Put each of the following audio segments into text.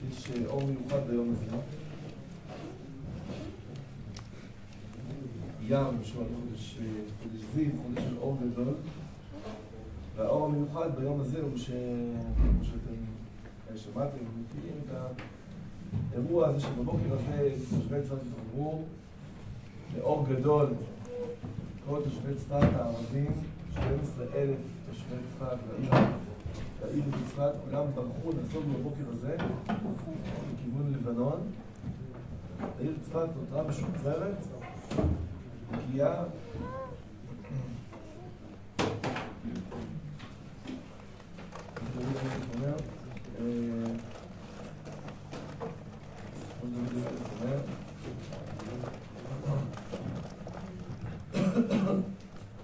יש אור מיוחד ביום הזה. ים, שהוא חודש זיו, חודש של אור גדול. והאור המיוחד ביום הזה הוא כמו שאתם שמעתם, מכירים את האירוע הזה שבבוקר הזה תושבי צפת התעוררו לאור גדול. כל תושבי צפת הערבים, 12,000 תושבי צפת והעיר בצפת, כולם ברחו נסוג בבוקר הזה לכיוון לבנון. העיר צפת נותרה משוחררת, נקייה,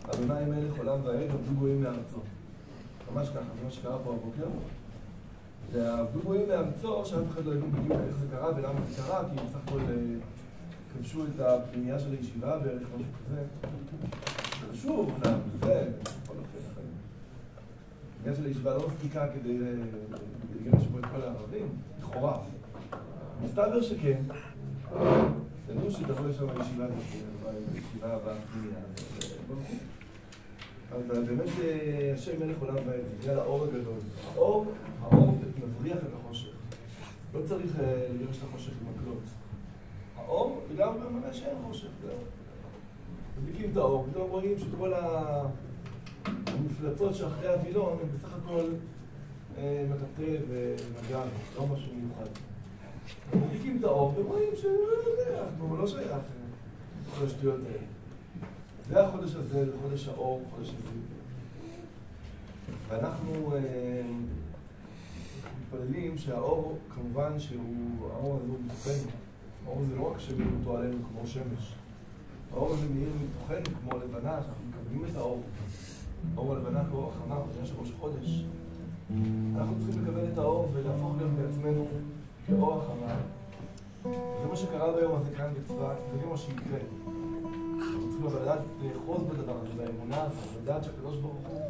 אדוני מלך עולם ועד עבדו גויים מארצו. ממש ככה, זה מה שקרה פה הבוקר. ועבדו גויים מארצו, שאף אחד לא ידעו בדיוק איך זה קרה ולמה זה קרה, כי בסך הכל כבשו את הפנימייה של הישיבה בערך משהו כזה. חשוב, אומנם, זה, בכל אופן, הפנימייה של הישיבה לא מספיקה כדי לגרש פה את כל הערבים, לכאורה. מסתבר שכן, תדעו שתבוא לשם הישיבה בפנימייה. אבל באמת השם מלך עולם ועד, זה בגלל האור הגדול. האור מבריח את החושך. לא צריך לגרש את החושך עם מקלות. האור, וגם במראה שאין חושך, מדליקים את האור, פתאום רואים שכל המפלצות שאחרי הווילון הם בסך הכל מטאטא ומגן, לא משהו מיוחד. מדליקים את האור ורואים שהוא לא שייך כל השטויות האלה. זה החודש הזה, זה חודש האור, חודש הזיו. ואנחנו מתפללים שהאור, כמובן האור הזה הוא מתוכנו. האור הזה לא רק שמאיר אותו עלינו כמו שמש. האור הזה מאיר מתוכנו כמו לבנה, שאנחנו מקבלים את האור. האור הלבנה כאור החמה, בגלל שראש חודש. אנחנו צריכים לקבל את האור ולהפוך להיות בעצמנו כאור החמה. זה מה שקרה ביום הזה כאן בצפת, זה מה שיקרה. אנחנו צריכים לדעת לאחוז בדבר הזה, באמונה הזאת, לדעת שהקדוש ברוך הוא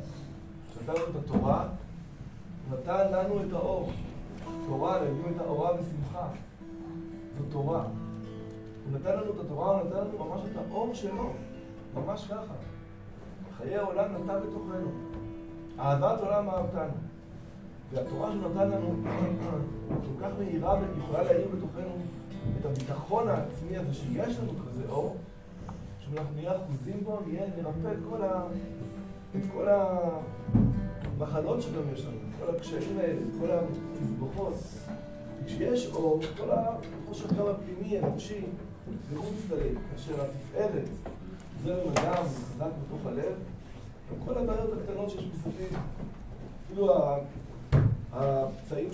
נתן לנו את התורה, נתן לנו את האור. תורה, להביאו את האורה בשמחה. זו תורה. הוא נתן לנו את התורה, הוא נתן לנו ממש את האור שלו. ממש ככה. חיי העולם נתן בתוכנו. אהבת עולם אהבתנו. והתורה שהוא נתן לנו כל כך מהירה ויכולה להעיר בתוכנו את הביטחון העצמי הזה שיש לנו כזה אור, שאנחנו נהיה אחוזים בו, נרפא את כל המחלות שגם יש לנו, את כל הקשיים האלה, את כל התסבוכות. כשיש אור, כל החושך גם הפנימי, הנפשי, והוא מסתלק, כאשר התפארת זה למדם, חזק בתוך הלב, וכל הבעיות הקטנות שיש מסביב, אפילו הפצעים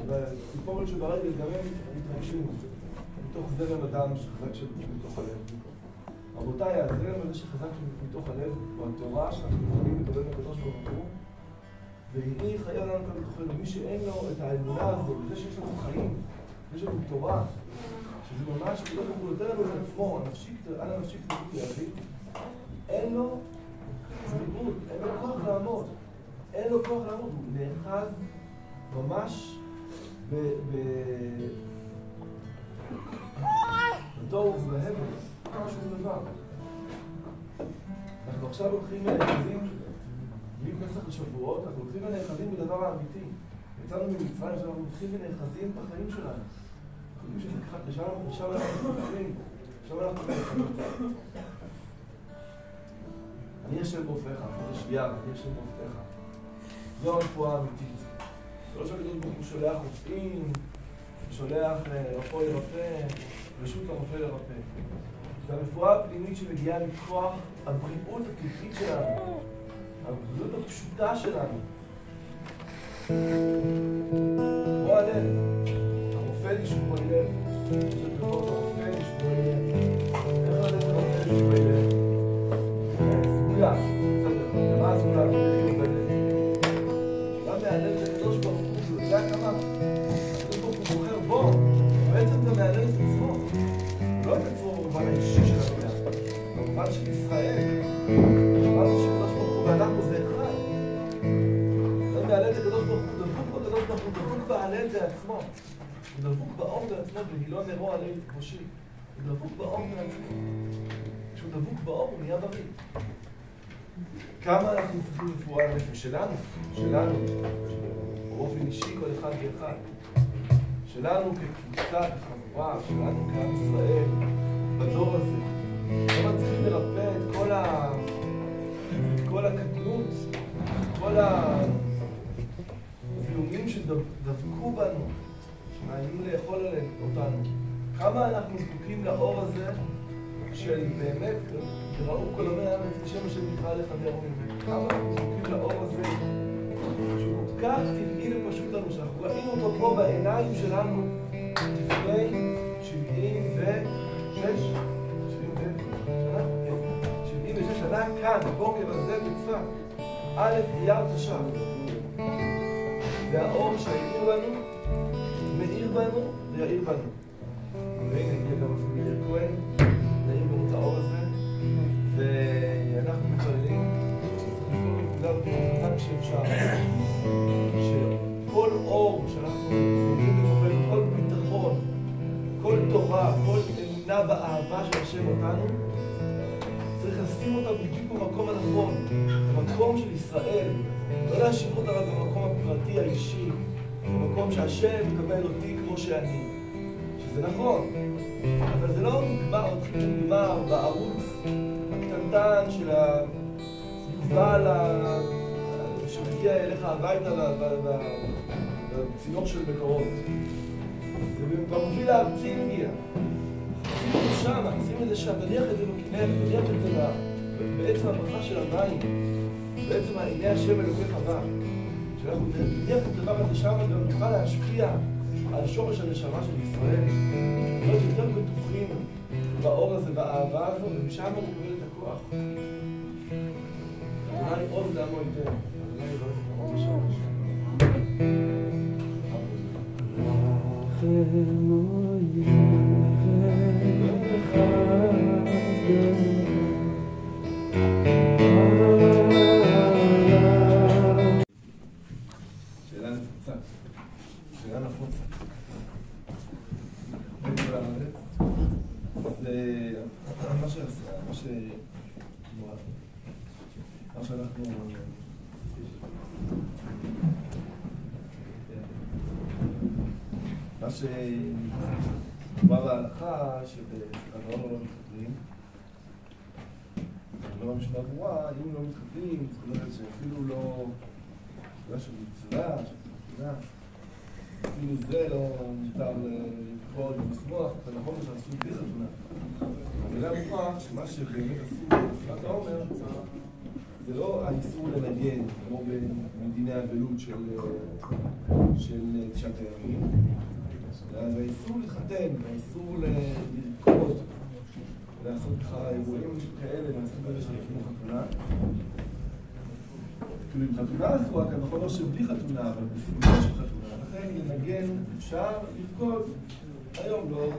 והציפורת שברגל גם הם מתרגשים מתוך זרם אדם שחזק מתוך הלב. רבותיי, הזרם הזה שחזק מתוך הלב הוא התורה שאנחנו יכולים לקבל מהקדוש ברוך הוא, והיא חיה לנו כאן בתוכנו. מי שאין לו את האמונה הזו, וזה שיש לנו חיים, יש לנו תורה, שזה ממש הקדוש ברוך הוא נותן לנו את עצמו, על הנפשי כתבות להביא, אין לו זמינות, אין לו כוח לעמוד. אין לו כוח לעמוד, הוא נאחז ממש בתור ובהבל, שום דבר. אנחנו עכשיו הולכים ונאחזים, מפסח לשבועות, אנחנו הולכים ונאחזים בדבר האמיתי. יצאנו ממצרים שאנחנו הולכים ונאחזים בחיים שלנו. אנחנו יודעים ששם אנחנו מפחדים, שם אנחנו מפחדים. אני השם רופאך, חודש אייר, אני השם רופאך. זו הרפואה האמיתית. זה לא שהקדוש ברוך הוא שולח רופאים, שולח רופא לרפא, רשות לרופא לרפא. זה הרפואה הפנימית שמגיעה מכוח הבריאות הטבעית שלנו, הבריאות הפשוטה שלנו. בוא הלב, הרופא לשמוע לב, שתבוא הרופא לשמוע לב. איך הלב הרופא לשמוע לב? סגולה, בסדר, מה הסגולה? מהלב של הקדוש ברוך הוא, שהוא יודע כמה הקדוש ברוך הוא בוחר בו, הוא בעצם גם מהלב את עצמו. לא את עצמו במובן האישי של המילה, במובן של ישראל. אמרנו שקדוש ברוך הוא ואנחנו זה אחד. זה מהלב את הקדוש ברוך הוא, דבוק בקדוש ברוך הוא, דבוק בעלה בעצמו, הוא דבוק באור בעצמו, והיא לא נרו עלי ראשי. הוא דבוק באור בעצמו. כשהוא דבוק באור הוא נהיה בריא. כמה אנחנו צריכים רפואה לנפש שלנו, באופן אישי כל אחד ואחד, שלנו כקבוצה, כחבורה, שלנו כעם ישראל, בדור הזה. כמה צריכים לרפא את כל הקטנות, כל הזיהומים שדבקו בנו, שמאיימים לאכול עליהם אותנו. כמה אנחנו זקוקים לאור הזה של באמת, ראו כל עמי הארץ כשם אשר נקרא לך דרומים. כמה אנחנו זקוקים לאור הזה שהוא כל כך טבעי ופשוט לנו, שאנחנו ראינו אותו פה בעיניים שלנו לפני 76 שנה כאן, בבוקר הזה בצפת, א' אייר תש"ח. והאור שהאיר בנו, מאיר בנו ויאיר בנו. והנה הגיע גם אפילו מאיר כהן, נאיר בנו את האור הזה, ואנחנו מתפללים, צריך לכל נקודה חזק שאפשר, שכל אור שאנחנו יודעים לקבל, כל ביטחון, כל תורה, כל אמונה באהבה של השם אותנו, צריך לשים אותה בדיוק במקום הנכון, במקום של ישראל, לא להשאיר אותה רק במקום הפרטי האישי, במקום שהשם מקבל אותי כמו שאני, שזה נכון, אבל זה לא נגמר בערוץ הקטנטן של היובל שמגיע אליך הביתה בצינור של מקורות. זה במוביל הארצי מגיע. שים את זה שם, שים את זה שם, תניח את זה בכנרת, תניח את זה בעצם הברכה של המים, בעצם העיני השם אלוקיך בא. כשאנחנו נניח את הדבר הזה שם, גם נוכל להשפיע על שורש הנשמה של ישראל, להיות יותר בטוחים באור הזה, באהבה הזו, ומשם הוא מקבל את הכוח. אולי עוז לעמו ייתן. אולי יברך לעמו בשורש. שאלה נפוצה. מה שאנחנו מה שדובר בהלכה שבחתונה לא מתחתנים, לא משנה ברורה, אם לא מתחתנים, זאת אומרת שאפילו לא של מצווה, של חתונה, אפילו זה לא מותר לקרוא ולשמוח, זה נכון שעשו בלי חתונה. המילה מוכרח שמה שבאמת עשו בתפילת העומר זה לא האיסור לנגן, כמו במדיני האבלות של תשעת הימים, אלא זה האיסור לחתן, האיסור לרקוד, לעשות ככה אירועים כאלה, מהסוג הזה של קיום חתונה. כאילו עם חתונה עשו רק, נכון לא שבלי חתונה, אבל בסביבה של חתונה. לכן לנגן אפשר לרקוד, היום לא,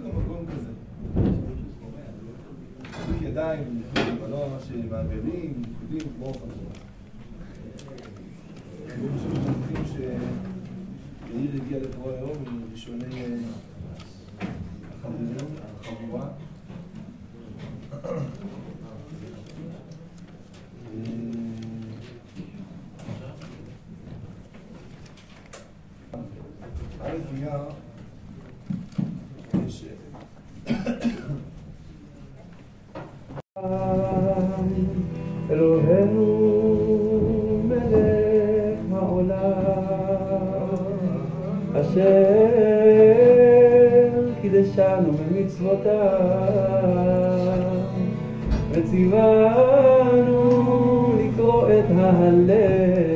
זה מקום כזה. חזיק ידיים, אבל לא ממש מעגלים, נקודים, כמו חתונה. אני חושב שמחכים שיאיר הגיע לפה היום מראשוני החברים, החבורה. הרבייה יש אלוהינו מלך העולם אשר קידשנו במצוותיו וציוונו לקרוא את ההלל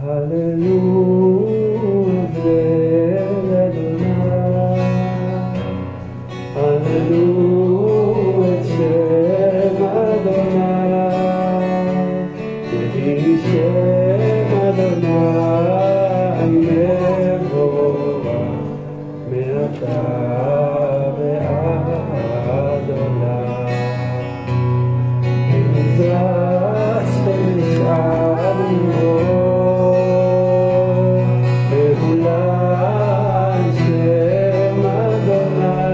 Hallelujah. אתה ועד עולם. ממזרח ועד ממרום, בהולן שם אדוני.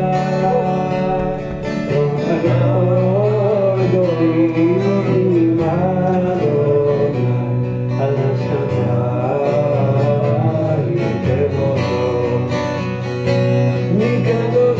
רום הגדול גורים עם אדוני, על השמיים כבודו. מקדוש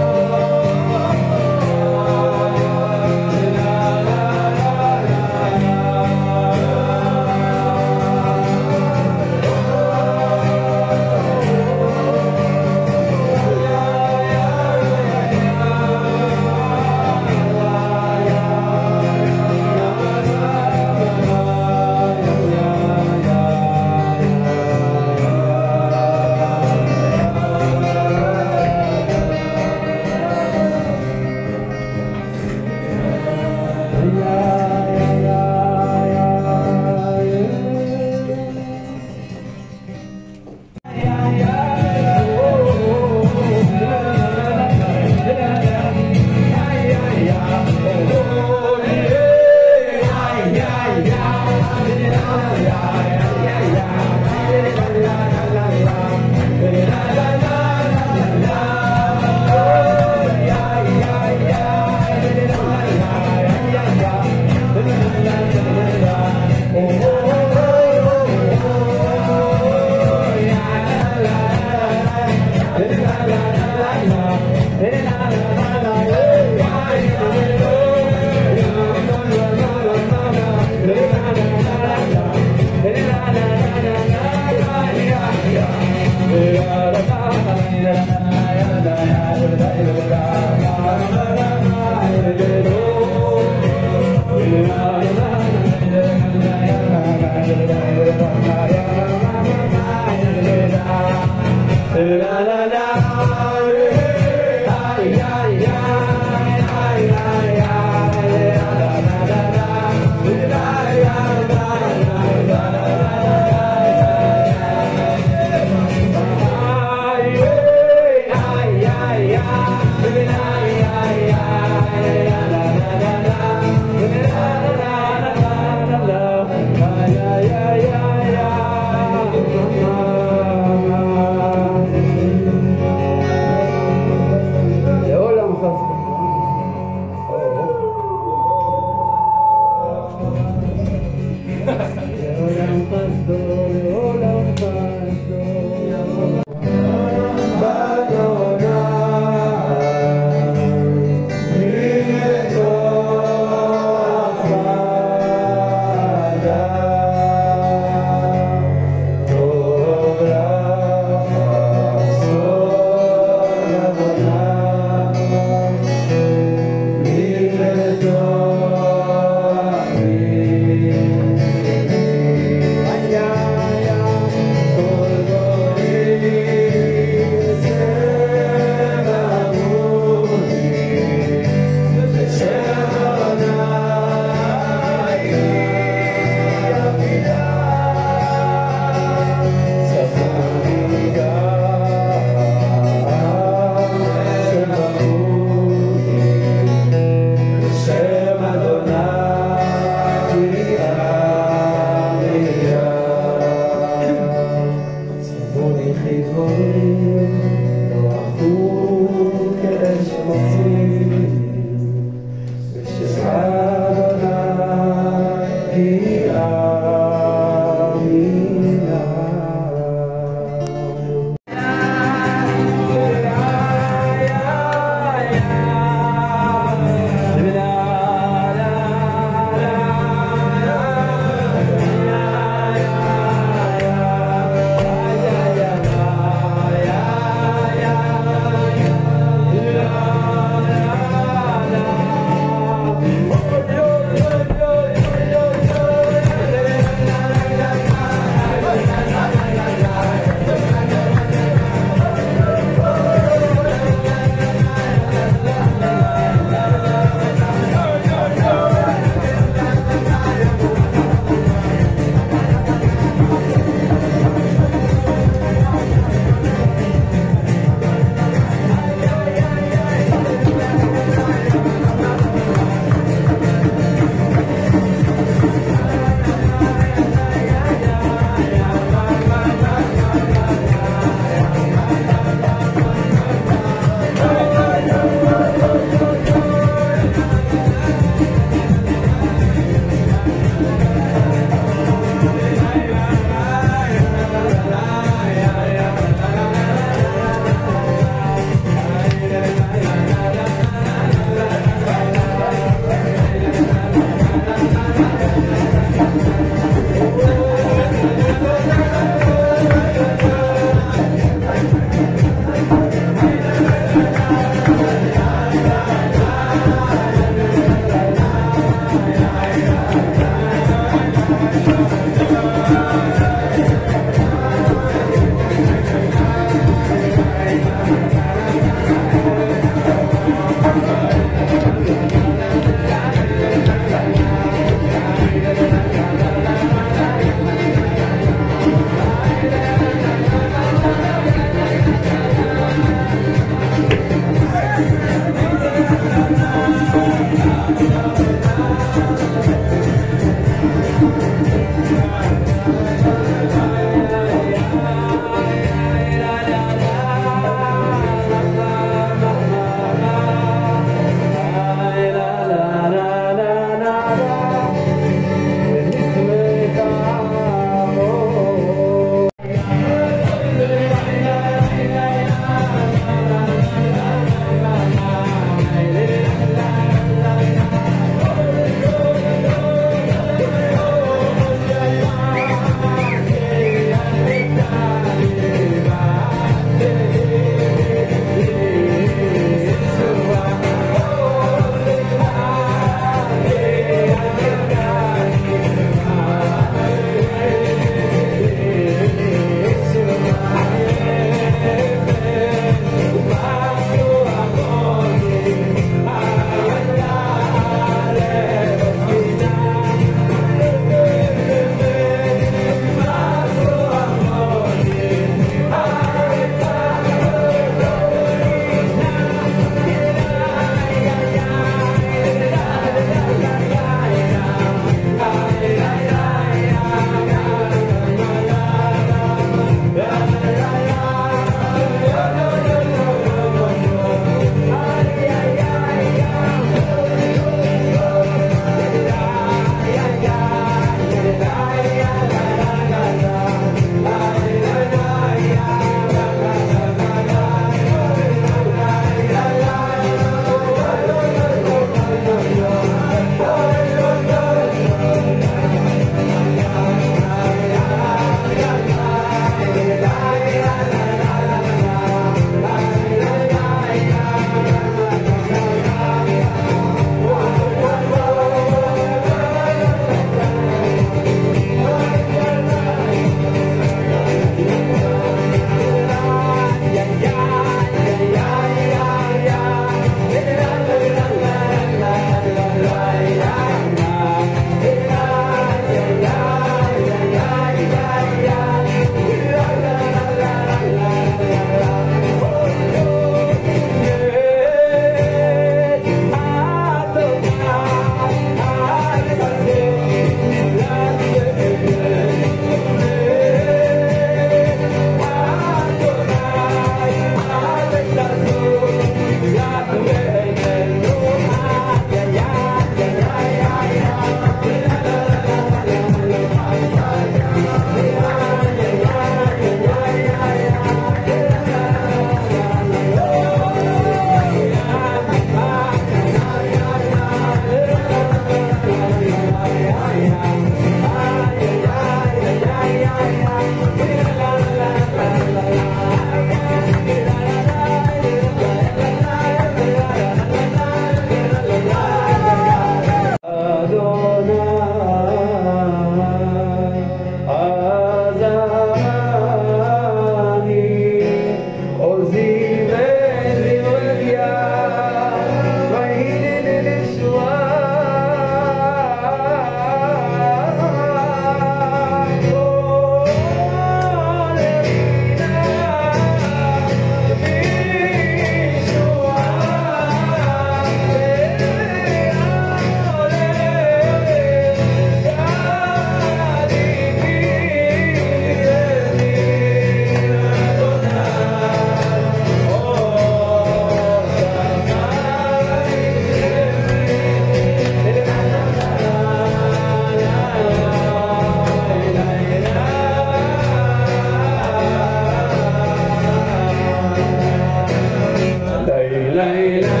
la la